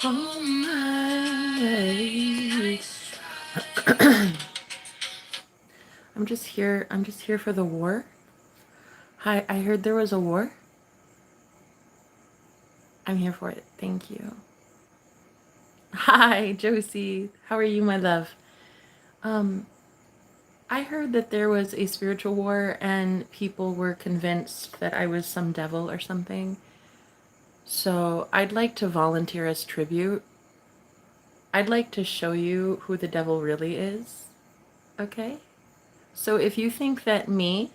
all night. I'm just here for the war. Hi, I heard there was a war. I'm here for it. Thank you. Hi, Josie. How are you, my love? Um, I heard that there was a spiritual war and people were convinced that I was some devil or something. So I'd like to volunteer as tribute. I'd like to show you who the devil really is. Okay? So if you think that me,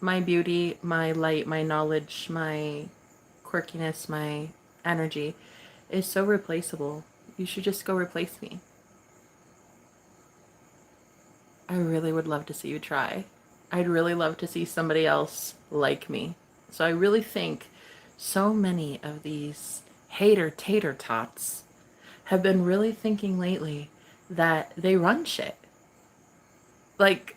my beauty, my light, my knowledge, my quirkiness, my energy is so replaceable, you should just go replace me. I really would love to see you try. I'd really love to see somebody else like me. So I really think so many of these hater tater tots have been really thinking lately that they run shit. Like,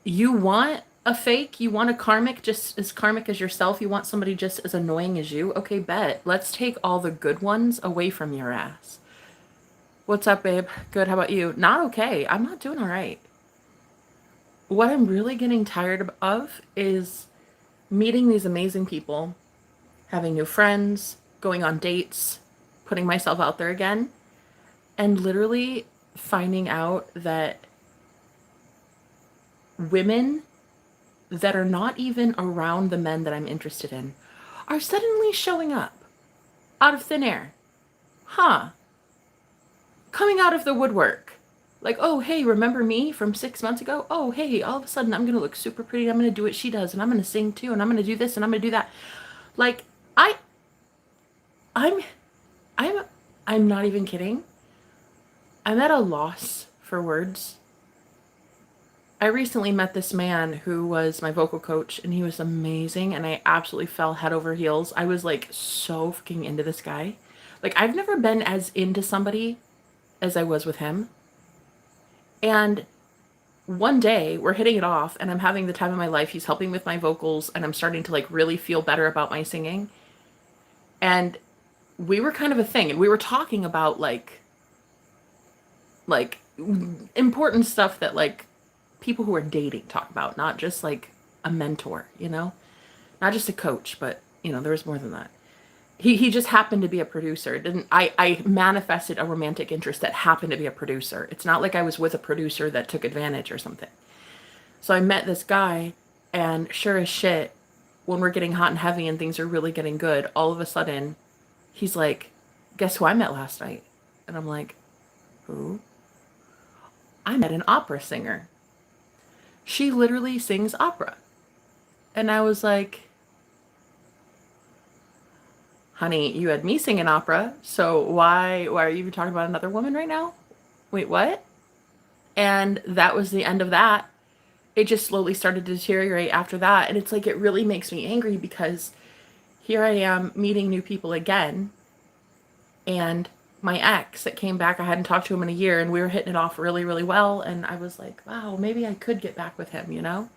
you want a fake, you want a karmic just as karmic as yourself, you want somebody just as annoying as you? Okay, bet. Let's take all the good ones away from your ass. What's up, babe? Good, how about you? Not okay. I'm not doing all right. What I'm really getting tired of is meeting these amazing people, having new friends, going on dates, putting myself out there again, and literally finding out that women that are not even around the men that I'm interested in are suddenly showing up out of thin air. Huh. Coming out of the woodwork. Like, oh, hey, remember me from 6 months ago? Oh, hey, all of a sudden I'm going to look super pretty. I'm going to do what she does, and I'm going to sing too, and I'm going to do this, and I'm going to do that. Like, I, I'm, I'm, I'm not even kidding. I'm at a loss for words. I recently met this man who was my vocal coach, and he was amazing, and I absolutely fell head over heels. I was like so freaking into this guy. Like, I've never been as into somebody as I was with him. And one day we're hitting it off, and I'm having the time of my life. He's helping with my vocals, and I'm starting to like really feel better about my singing. And we were kind of a thing, and we were talking about like important stuff that like people who are dating talk about, not just like a mentor, you know? Not just a coach, but you know, there was more than that. He just happened to be a producer. Didn't I manifested a romantic interest that happened to be a producer. It's not like I was with a producer that took advantage or something. So I met this guy, and sure as shit, when we're getting hot and heavy and things are really getting good, all of a sudden he's like, "Guess who I met last night?" And I'm like, "Who?" "I met an opera singer. She literally sings opera." And I was like, "Honey, you had me singing opera, so why are you talking about another woman right now? Wait, what?" And that was the end of that. It just slowly started to deteriorate after that, and it's like it really makes me angry because here I am meeting new people again, and my ex that came back, I hadn't talked to him in a year, and we were hitting it off really, really well, and I was like, wow, maybe I could get back with him, you know?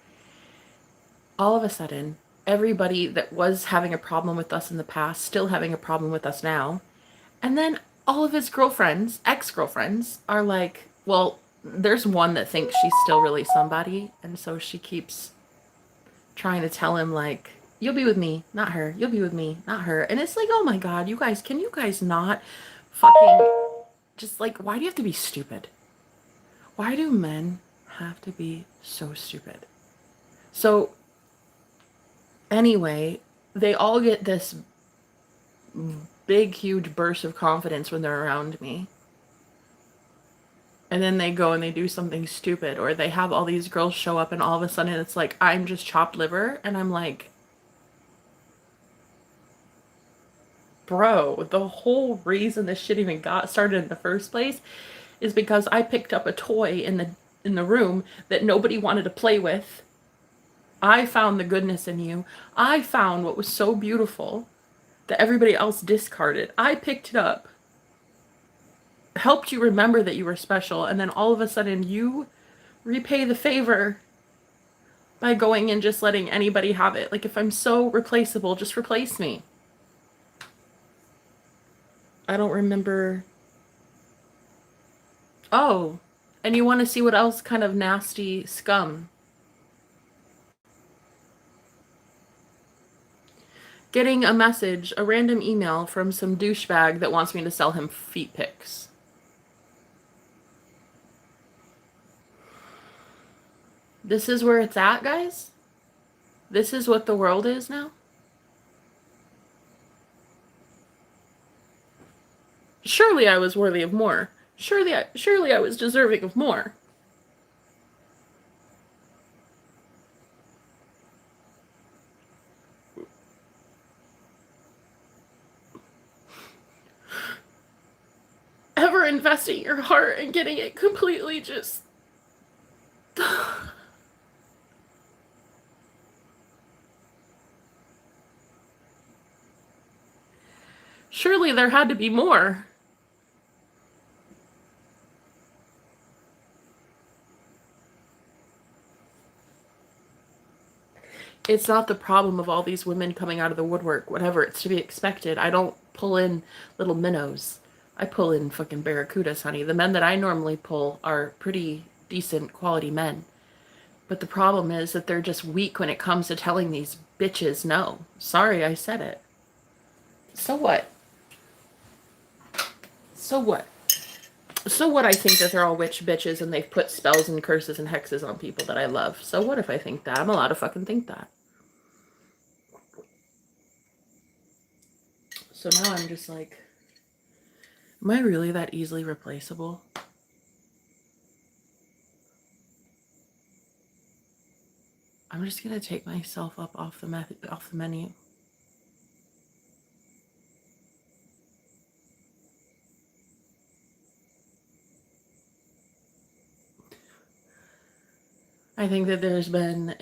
All of a sudden, everybody that was having a problem with us in the past, still having a problem with us now. And then all of his girlfriends, ex-girlfriends, are like, well, there's one that thinks she's still really somebody. And so she keeps trying to tell him, like, you'll be with me, not her. You'll be with me, not her. And it's like, oh my God, you guys, can you guys not fucking just like, why do you have to be stupid? Why do men have to be so stupid? So anyway, they all get this big, huge burst of confidence when they're around me. And then they go and they do something stupid, or they have all these girls show up, and all of a sudden it's like, I'm just chopped liver. And I'm like, bro, the whole reason this shit even got started in the first place is because I picked up a toy in the room that nobody wanted to play with. I found the goodness in you. I found what was so beautiful that everybody else discarded. I picked it up, helped you remember that you were special, and then all of a sudden you repay the favor by going and just letting anybody have it. Like, if I'm so replaceable, just replace me. I don't remember. Oh, and you want to see what else kind of nasty scum? Getting a message, a random email from some douchebag that wants me to sell him feet pics. This is where it's at, guys? This is what the world is now? Surely I was worthy of more. Surely I was deserving of more. Ever investing your heart and getting it completely just... Surely there had to be more. It's not the problem of all these women coming out of the woodwork. Whatever, it's to be expected. I don't pull in little minnows. I pull in fucking barracudas, honey. The men that I normally pull are pretty decent quality men. But the problem is that they're just weak when it comes to telling these bitches no. Sorry, I said it. So what? So what? So what? I think that they're all witch bitches and they've put spells and curses and hexes on people that I love. So what if I think that? I'm allowed to fucking think that. So now I'm just like, am I really that easily replaceable? I'm just gonna take myself up off the menu. I think that there's been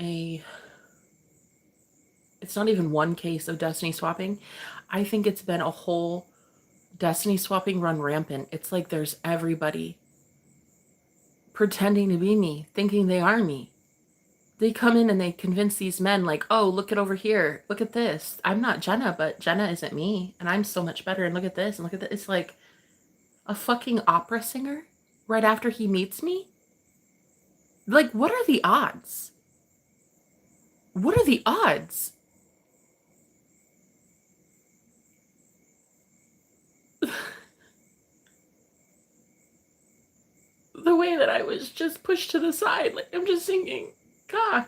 it's not even one case of destiny swapping. I think it's been a whole destiny swapping run rampant. It's like there's everybody pretending to be me, thinking they are me. They come in and they convince these men like, oh, look at over here. Look at this. I'm not Jenna, but Jenna isn't me. And I'm so much better. And look at this and look at that. It's like a fucking opera singer right after he meets me. Like, what are the odds? What are the odds? The way that I was just pushed to the side. Like, I'm just thinking, God,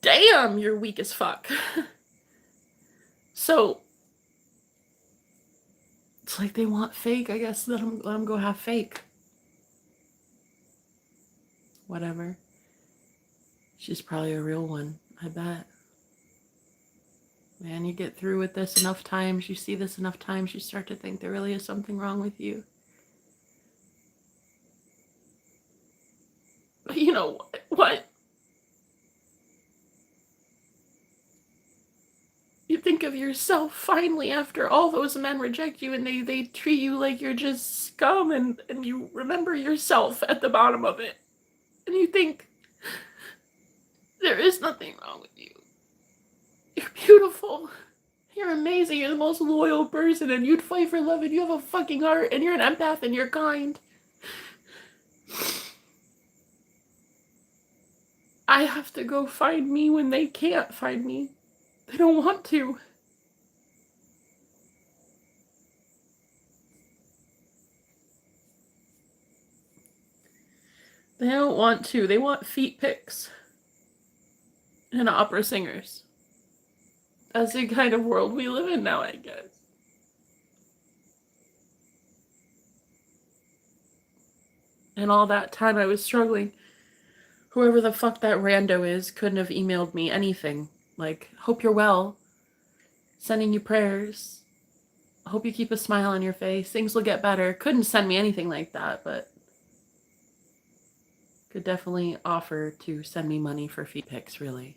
damn, you're weak as fuck. So, it's like they want fake. I guess let them go have fake. Whatever. She's probably a real one, I bet. Man, you get through with this enough times, you see this enough times, you start to think there really is something wrong with you. But you know what? You think of yourself finally after all those men reject you and they treat you like you're just scum and you remember yourself at the bottom of it. And you think, there is nothing wrong with you. You're beautiful. You're amazing. You're the most loyal person and you'd fight for love and you have a fucking heart and you're an empath and you're kind. I have to go find me when they can't find me. They don't want to. They don't want to. They want feet pics. And opera singers. That's the kind of world we live in now, I guess. And all that time I was struggling. Whoever the fuck that rando is couldn't have emailed me anything. Like, hope you're well. Sending you prayers. Hope you keep a smile on your face. Things will get better. Couldn't send me anything like that, but could definitely offer to send me money for feet pics, really.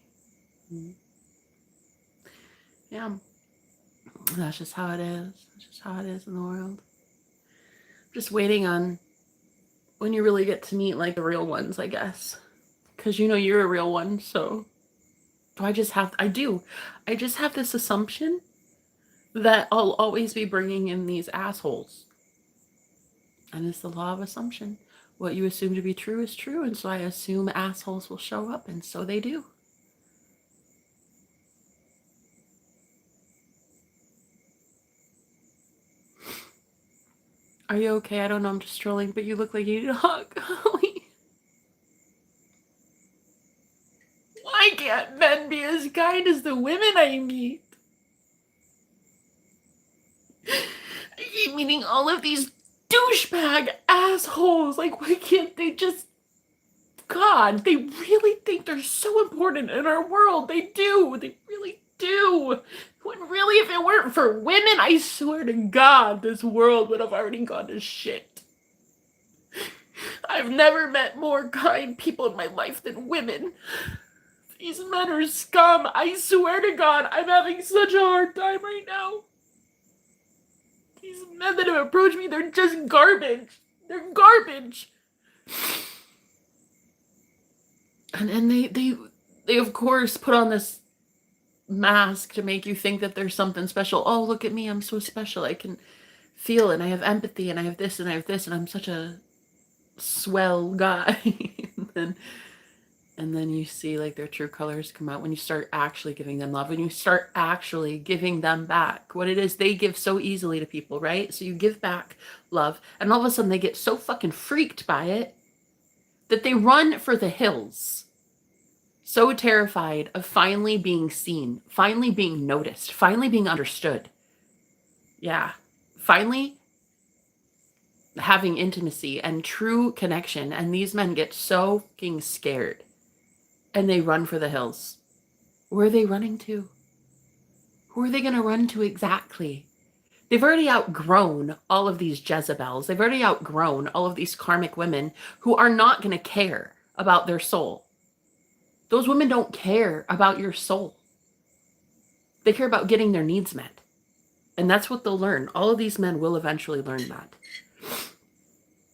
Yeah. That's just how it is. That's just how it is in the world. Just waiting on when you really get to meet like the real ones, I guess. Because you know you're a real one, so I just have this assumption that I'll always be bringing in these assholes. And it's the law of assumption. What you assume to be true is true, and so I assume assholes will show up, and so they do. Are you okay? I don't know, I'm just trolling, but you look like you need a hug. Why can't men be as kind as the women I meet? I keep meeting all of these douchebag assholes. Like, why can't they just... God, they really think they're so important in our world. They do. They really do. When really, if it weren't for women, I swear to God, this world would have already gone to shit. I've never met more kind people in my life than women. These men are scum. I swear to God, I'm having such a hard time right now. These men that have approached me, they're just garbage. They're garbage. And they of course put on this mask to make you think that there's something special. Oh, look at me, I'm so special. I can feel and I have empathy and I have this and I have this and I'm such a swell guy. and then you see like their true colors come out when you start actually giving them love, when you start actually giving them back what it is they give so easily to people, right? So you give back love and all of a sudden they get so fucking freaked by it that they run for the hills. So terrified of finally being seen, finally being noticed, finally being understood. Yeah, finally having intimacy and true connection. And these men get so fucking scared and they run for the hills. Where are they running to? Who are they going to run to exactly? They've already outgrown all of these Jezebels. They've already outgrown all of these karmic women who are not going to care about their soul. Those women don't care about your soul. They care about getting their needs met. And that's what they'll learn. All of these men will eventually learn that.